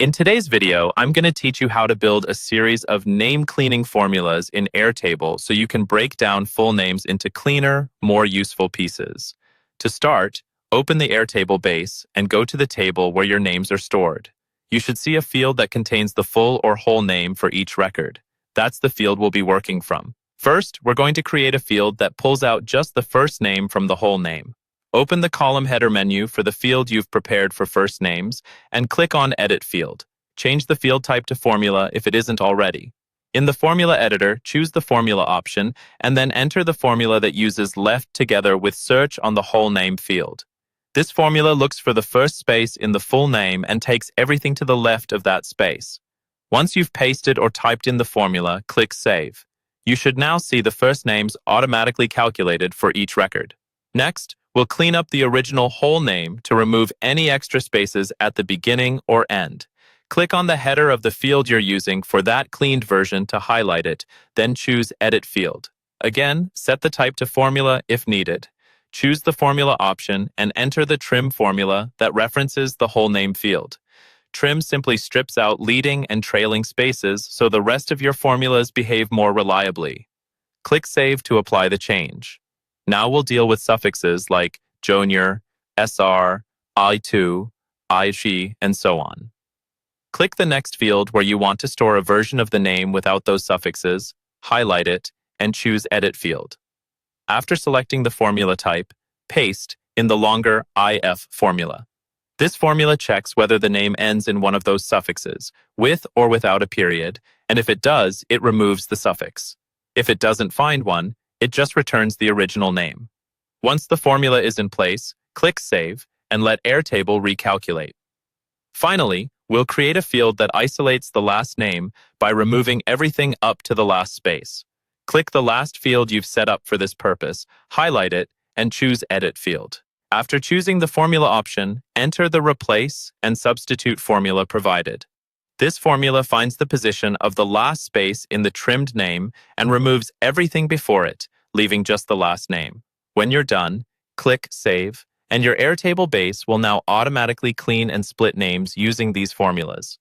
In today's video, I'm going to teach you how to build a series of name cleaning formulas in Airtable so you can break down full names into cleaner, more useful pieces. To start, open the Airtable base and go to the table where your names are stored. You should see a field that contains the full or whole name for each record. That's the field we'll be working from. First, we're going to create a field that pulls out just the first name from the whole name. Open the column header menu for the field you've prepared for first names and click on Edit Field. Change the field type to Formula if it isn't already. In the Formula Editor, choose the Formula option and then enter the formula that uses left together with search on the whole name field. This formula looks for the first space in the full name and takes everything to the left of that space. Once you've pasted or typed in the formula, click Save. You should now see the first names automatically calculated for each record. Next, we'll clean up the original whole name to remove any extra spaces at the beginning or end. Click on the header of the field you're using for that cleaned version to highlight it, then choose Edit Field. Again, set the type to Formula if needed. Choose the Formula option and enter the Trim formula that references the whole name field. Trim simply strips out leading and trailing spaces so the rest of your formulas behave more reliably. Click Save to apply the change. Now we'll deal with suffixes like junior, SR, I2, IG, and so on. Click the next field where you want to store a version of the name without those suffixes, highlight it, and choose Edit Field. After selecting the formula type, paste in the longer IF formula. This formula checks whether the name ends in one of those suffixes, with or without a period, and if it does, it removes the suffix. If it doesn't find one, it just returns the original name. Once the formula is in place, click Save and let Airtable recalculate. Finally, we'll create a field that isolates the last name by removing everything up to the last space. Click the last field you've set up for this purpose, highlight it, and choose Edit Field. After choosing the formula option, enter the replace and substitute formula provided. This formula finds the position of the last space in the trimmed name and removes everything before it, leaving just the last name. When you're done, click Save, and your Airtable base will now automatically clean and split names using these formulas.